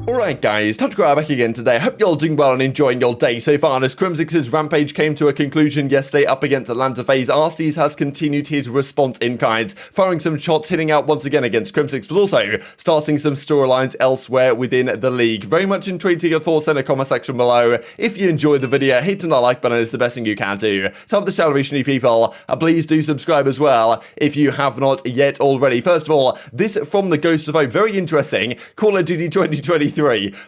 Alright guys, TacticalRab back again today. Hope you're all doing well and enjoying your day so far. And as Crimsix's rampage came to a conclusion yesterday up against Atlanta FaZe, Arcitys has continued his response in kind, firing some shots, hitting out once again against Crimsix, but also starting some storylines elsewhere within the league. Very much intrigued to your thoughts in the comment section below. If you enjoyed the video, hitting that like button is the best thing you can do. So help this channel reach new people, please do subscribe as well if you have not yet already. First of all, this from the Ghost of Hope, very interesting, Call of Duty 2023.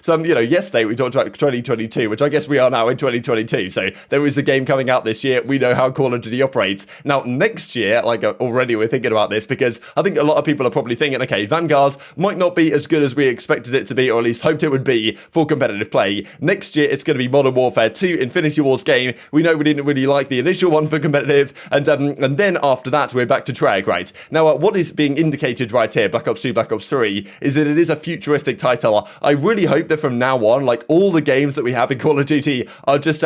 So, yesterday we talked about 2022, which I guess we are now in 2022. So there is a game coming out this year. We know how Call of Duty operates. Now, next year, already we're thinking about this because I think a lot of people are probably thinking, okay, Vanguard might not be as good as we expected it to be, or at least hoped it would be for competitive play. Next year, it's going to be Modern Warfare 2, Infinity Ward's game. We know we didn't really like the initial one for competitive, and then after that, we're back to Treg, right? Now, what is being indicated right here, Black Ops 2, Black Ops 3, is that it is a futuristic title. I really hope that from now on, all the games that we have in Call of Duty are just,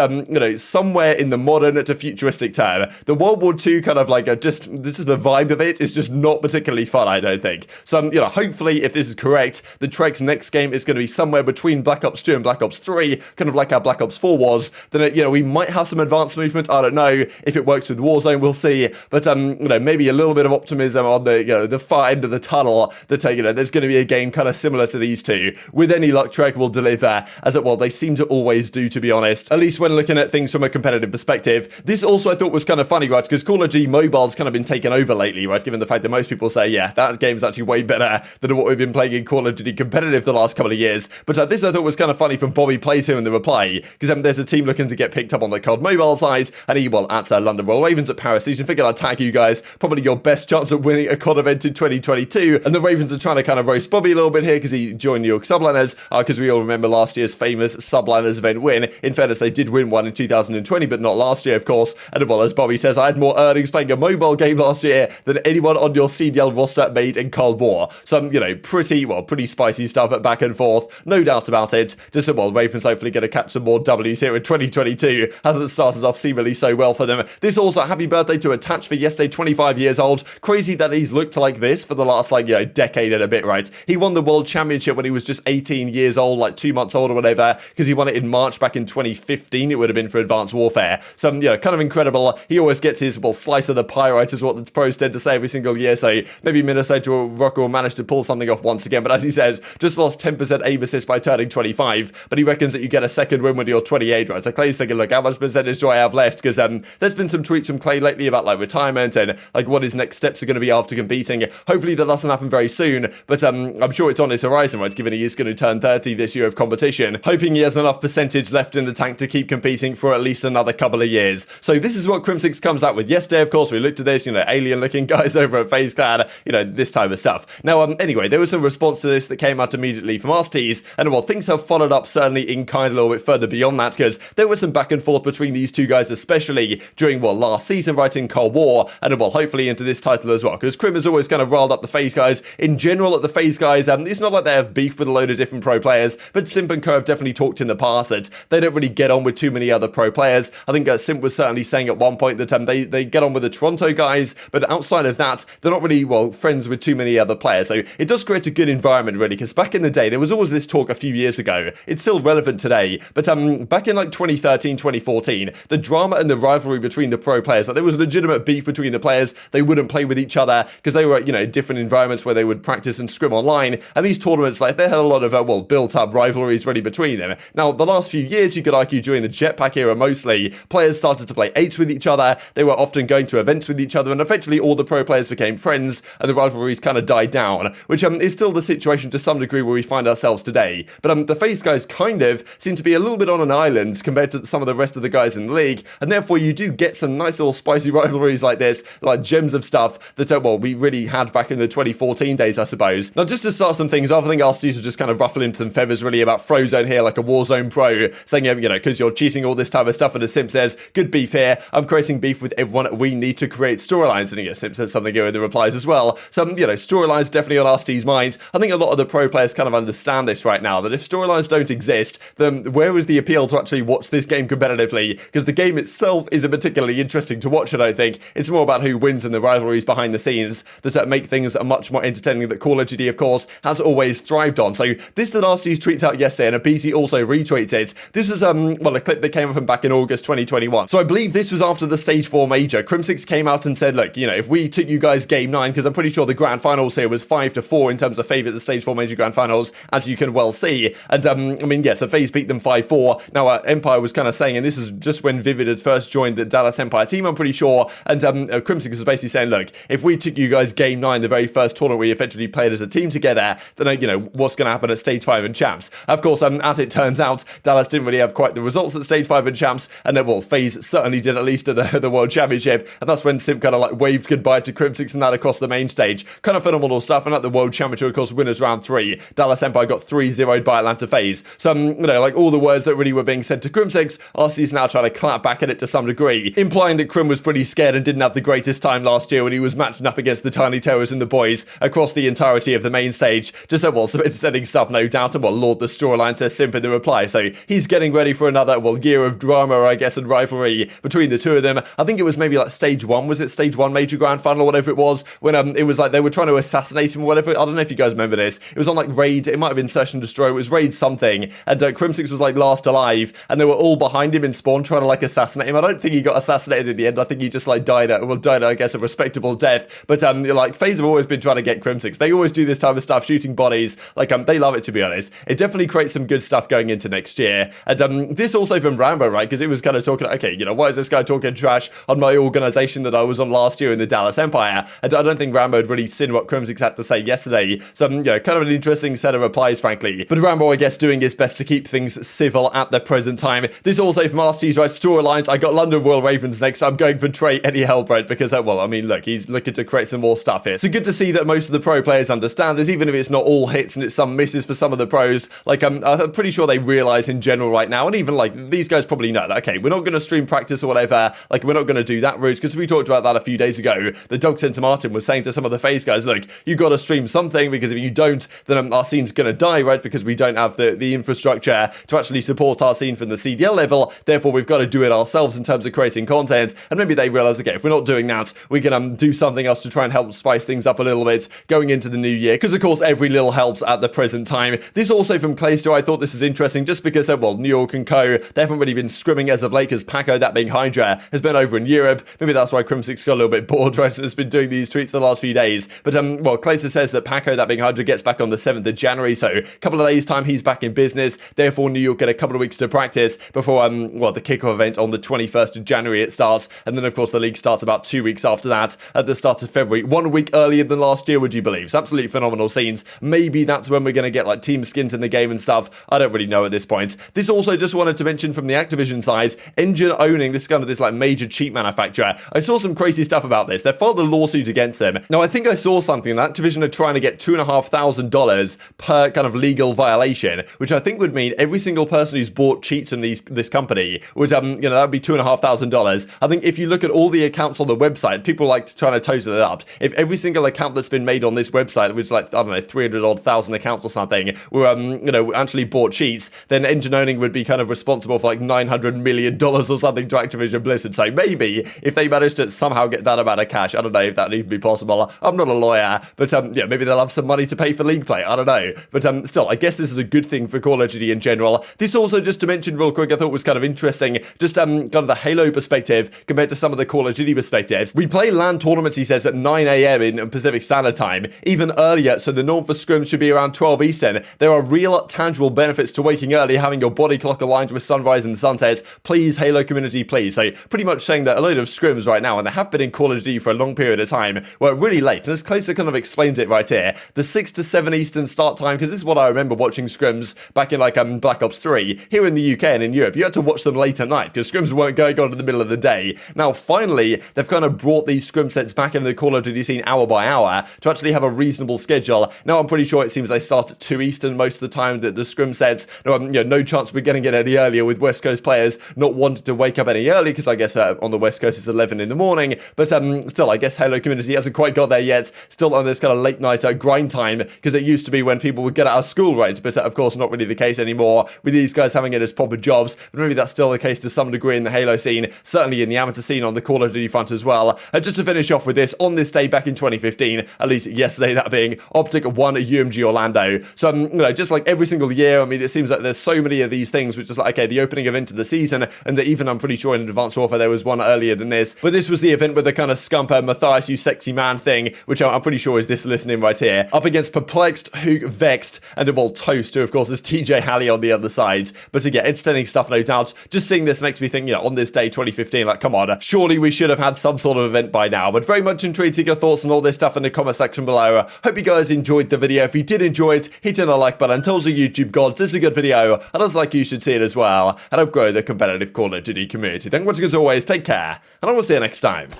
somewhere in the modern to futuristic term. The World War II kind of just the vibe of it is just not particularly fun, I don't think. So, hopefully, if this is correct, the Treg's next game is going to be somewhere between Black Ops 2 and Black Ops 3, kind of like how Black Ops 4 was. Then, we might have some advanced movement. I don't know if it works with Warzone, we'll see. But, maybe a little bit of optimism on the far end of the tunnel that, there's going to be a game kind of similar to these two. With any luck, Treg will deliver, as it they seem to always do, to be honest, at least when looking at things from a competitive perspective. This also I thought was kind of funny, right, because Call of Duty Mobile's kind of been taken over lately, right, given the fact that most people say, yeah, that game's actually way better than what we've been playing in Call of Duty competitive the last couple of years. But this I thought was kind of funny from Bobby Plays here in the reply, because there's a team looking to get picked up on the COD Mobile side, and he, at London Royal Ravens at Paris Legion. Figured I'd tag you guys, probably your best chance of winning a COD event in 2022, and the Ravens are trying to kind of roast Bobby a little bit here, because he joined New York Subliners, because we all remember last year's famous Subliners event win. In fairness, they did win one in 2020, but not last year, of course. And as Bobby says, I had more earnings playing a mobile game last year than anyone on your CDL roster made in Cold War. Some, pretty spicy stuff back and forth. No doubt about it. Just, Ravens hopefully going to catch some more W's here in 2022, as it started off seemingly so well for them. This also, happy birthday to Attach for yesterday, 25 years old. Crazy that he's looked like this for the last, decade and a bit, right? He won the World Championship when he was just 18 years old, 2 months old or whatever, because he won it in March back in 2015, it would have been for Advanced Warfare. So, kind of incredible. He always gets his, slice of the pie, right, is what the pros tend to say every single year. So maybe Minnesota or Rokkr will manage to pull something off once again. But as he says, just lost 10% aim assist by turning 25. But he reckons that you get a second win when you're 28, right? So Clay's thinking, look, how much percentage do I have left? Because there's been some tweets from Clay lately about retirement and what his next steps are going to be after competing. Hopefully that doesn't happen very soon. But I'm sure it's on his horizon, right? Given he is going to turn 30 this year of competition. Hoping he has enough percentage left in the tank to keep competing for at least another couple of years. So this is what Crimsix comes out with yesterday. Of course, we looked at this, alien looking guys over at FaZe Clan, this type of stuff. Now, anyway, there was some response to this that came out immediately from Arcitys, and things have followed up certainly in kind a little bit further beyond that, because there was some back and forth between these two guys, especially during last season, right, in Cold War, and hopefully into this title as well, because Crim has always kind of riled up the FaZe guys in general. At the FaZe guys, it's not like they have beef with a load of different pro players, but Simp and Co have definitely talked in the past that they don't really get on with too many other pro players. I think Simp was certainly saying at one point that they get on with the Toronto guys, but outside of that, they're not really, friends with too many other players. So it does create a good environment, really, because back in the day, there was always this talk a few years ago. It's still relevant today, but back in 2013, 2014, the drama and the rivalry between the pro players, there was legitimate beef between the players. They wouldn't play with each other because they were, in different environments where they would practice and scrim online. And these tournaments, they had a lot of, built-up rivalries ready between them. Now, the last few years, you could argue during the Jetpack era mostly, players started to play 8s with each other. They were often going to events with each other, and eventually all the pro players became friends, and the rivalries kind of died down, which is still the situation to some degree where we find ourselves today. But the FaZe guys kind of seem to be a little bit on an island compared to some of the rest of the guys in the league, and therefore you do get some nice little spicy rivalries like this, like gems of stuff that, we really had back in the 2014 days, I suppose. Now, just to start some things off, I think Arcitys was just kind of ruffling some feathers really about Frozone here, like a Warzone pro, saying, because you're cheating, all this type of stuff, and as Simp says, good beef here, I'm creating beef with everyone, we need to create storylines, and Simp says something here in the replies as well. Some, storylines definitely on Arcitys' minds. I think a lot of the pro players kind of understand this right now, that if storylines don't exist, then where is the appeal to actually watch this game competitively? Because the game itself isn't particularly interesting to watch, I don't think. It's more about who wins and the rivalries behind the scenes that make things much more entertaining, that Call of Duty, of course, has always thrived on. So This that Arcitys tweeted out yesterday, and aBeZy also retweeted. This was, well, a clip that came from back in August 2021. So I believe this was after the Stage 4 major. Crimsix came out and said, look, you know, if we took you guys game 9, because I'm pretty sure the grand finals here was 5-4 in terms of favour at the Stage 4 major grand finals, as you can well see. And, I mean, yeah, so FaZe beat them 5-4. Now, Empire was kind of saying, and this is just when Vivid had first joined the Dallas Empire team, I'm pretty sure, and Crimsix was basically saying, look, if we took you guys game 9, the very first tournament we effectively played as a team together, then, you know, what's going to happen at Stage 5 and Champs? Of course, as it turns out, Dallas didn't really have quite the results at Stage 5 and Champs, and then, well, FaZe certainly did, at least at the World Championship, and that's when Simp kind of like waved goodbye to Crimsix and that across the main stage. Kind of phenomenal stuff, and at the World Championship, of course, winners round 3, Dallas Empire got 3-0'd by Atlanta FaZe. So, you know, like all the words that really were being said to Crimsix, Arcitys now trying to clap back at it to some degree, implying that Crim was pretty scared and didn't have the greatest time last year when he was matching up against the Tiny Terrors and the boys across the entirety of the main stage. Just so, well, some entertaining stuff, no doubt, and well, Lord the storyline says Simp in the reply. So he's getting ready for another, well, year of drama, I guess, and rivalry between the two of them. I think it was maybe like Stage 1, was it Stage 1 major grand final or whatever it was, when it was like they were trying to assassinate him or whatever. I don't know if you guys remember this. It was on like Raid, it might have been Search and Destroy, it was Raid something, and Crimsix was like last alive, and they were all behind him in spawn trying to like assassinate him. I don't think he got assassinated in the end. I think he just like died, I guess, a respectable death. But like FaZe have always been trying to get Crimsix. They always do this type of stuff, shooting bodies. Like they love it, to be honest. It definitely creates some good stuff going into next year. And this also from Rambo, right? Because it was kind of talking, okay, you know, why is this guy talking trash on my organization that I was on last year in the Dallas Empire? And I don't think Rambo had really seen what Crimsix had to say yesterday. So, you know, kind of an interesting set of replies, frankly. But Rambo, I guess, doing his best to keep things civil at the present time. This also from Arcitys, right? Storylines. I got London Royal Ravens next. I'm going for Trey Eddie Hellbread because, well, I mean, look, he's looking to create some more stuff here. So good to see that most of the pro players understand this, even if it's not all hits and it's some misses for some of the pros. Like, I'm pretty sure they realize in general right now, and even like these guys probably know that, okay, we're not going to stream practice or whatever. Like, we're not going to do that route because we talked about that a few days ago. The Dog Center Martin was saying to some of the FaZe guys, look, you got to stream something because if you don't, then our scene's going to die, right? Because we don't have the infrastructure to actually support our scene from the CDL level. Therefore, we've got to do it ourselves in terms of creating content. And maybe they realize, okay, if we're not doing that, we can do something else to try and help spice things up a little bit going into the new year. Because, of course, every little helps at the present time. This also from Clayster, I thought this is interesting just because, well, New York and co, they haven't really been scrimming as of late because Paco, that being Hydra, has been over in Europe. Maybe that's why Crimsix got a little bit bored, right? And has been doing these tweets the last few days. But, well, Clayster says that Paco, that being Hydra, gets back on the 7th of January. So a couple of days' time, he's back in business. Therefore, New York get a couple of weeks to practice before, well, the kickoff event on the 21st of January it starts. And then, of course, the league starts about 2 weeks after that at the start of February. 1 week earlier than last year, would you believe? So absolutely phenomenal scenes. Maybe that's when we're going to get like team skins in the game and stuff. I don't really know at this point. This also just wanted to mention from the Activision side, Engine owning this kind of this like major cheat manufacturer. I saw some crazy stuff about this. They filed a lawsuit against them. Now, I think I saw something that Activision are trying to get $2,500 per kind of legal violation, which I think would mean every single person who's bought cheats in this company would, you know, that would be $2,500. I think if you look at all the accounts on the website, people like to try to total it up. If every single account that's been made on this website, which is like, I don't know, 300,000 accounts or something, were, you know, actually bought cheats, then Engine owning would be kind of responsible for like $900 million or something to Activision Blizzard. So maybe if they manage to somehow get that amount of cash, I don't know if that would even be possible. I'm not a lawyer, but yeah, maybe they'll have some money to pay for league play. I don't know. But still, I guess this is a good thing for Call of Duty in general. This also, just to mention real quick, I thought was kind of interesting, just kind of the Halo perspective compared to some of the Call of Duty perspectives. We play LAN tournaments, he says, at 9 a.m. in Pacific Standard Time, even earlier, so the norm for scrims should be around 12 Eastern. There are real, tangible benefits to waking early, having your body clock aligned with sunrise and sunsets. Please, Halo community, please. So pretty much saying that a load of scrims right now, and they have been in Call of Duty for a long period of time, were really late. And as Clayster kind of explains it right here, the 6 to 7 Eastern start time, because this is what I remember watching scrims back in like Black Ops 3, here in the UK and in Europe, you had to watch them late at night, because scrims weren't going on in the middle of the day. Now, finally, they've kind of brought these scrim sets back in the Call of Duty scene hour by hour to actually have a reasonable schedule. Now, I'm pretty sure it seems they start at 2 Eastern most of the time, that the scrim sets. No, you know, no chance we're getting it any earlier with West Coast players not wanting to wake up any early, because I guess on the West Coast it's 11 in the morning. But still, I guess Halo community hasn't quite got there yet. Still on this kind of late night grind time, because it used to be when people would get out of school, right? But of course, not really the case anymore with these guys having it as proper jobs. But maybe that's still the case to some degree in the Halo scene, certainly in the amateur scene on the Call of Duty front as well. Just to finish off with this, on this day back in 2015, at least yesterday, that being Optic won UMG Orlando. So you know, just like every single year, I mean, it seems like there's so many of these things, which is like, okay, the opening event of the season, and that even I'm pretty sure in Advanced Warfare there was one earlier than this, but this was the event with the kind of scumper Matthias, you sexy man thing, which I'm pretty sure is this listening right here, up against Perplexed, Huke, Vexed, and well, Toast, who of course is TJ Halley on the other side. But again, entertaining stuff, no doubt. Just seeing this makes me think, you know, on this day 2015, like, come on, surely we should have had some sort of event by now. But very much intrigued to get your thoughts on all this stuff in the comment section below. Hope you guys enjoyed the video. If you did enjoy it, hit in the like button. Tells the YouTube gods this is a good video, and as like you should see it as well, and help grow the competitive Call of Duty community. Thank you much as always, take care, and I will see you next time.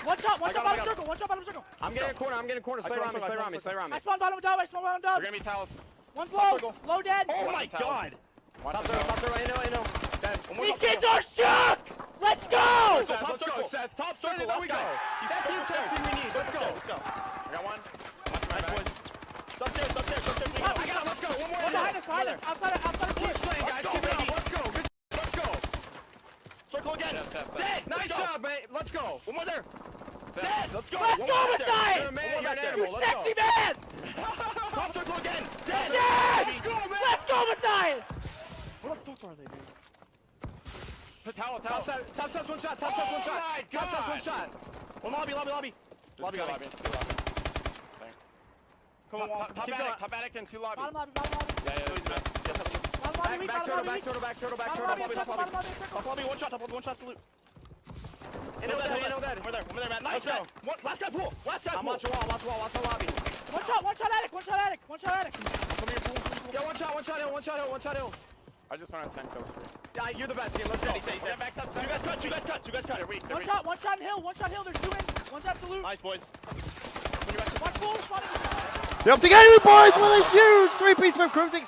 One shot bottom circle, one shot bottom circle. I'm getting a corner, Stay around me. I spawned bottom down, They're gonna be Talus. One low dead. Oh my god! Top zero, I know. Dead. These kids are shook! Let's go! Top circle, Seth. Top circle, there we go. That's the intensity we need. Let's go. I got one. Nice boys. Upstairs. I got it, let's go. One more. Behind us. Outside of Keep playing, guys. Keep it up. Let's go. Good. Let's go. Circle again. Dead. Nice job, man. Let's go. One more there. Dead. Let's go. Let's go, Matthias! You're a man. You're an You animal. Let's sexy go. man! Top circle again. Dead. Yes! Let's go, man. Let's go, Matthias! What the fuck are they, dude? Tower. Top side's one shot. Top side's one shot. One lobby. Lobby. Come on, top attic and two lobby. Bottom lobby. Yeah. Back turtle. Top lobby, one shot to loot. In dead. We're there, Matt. Nice, Matt. Last guy pool. I'm watching wall. Watch the lobby. One shot attic. Come here, pool. Yeah, one shot hill. I just want to 10 kills for you. Yeah, you're the best, Ian. Let's go. You guys cut. Wait. One shot hill. There's two in. One's absolute. Nice, boys. Watch pool. The Octane boys with a huge 3-piece from Crimsix.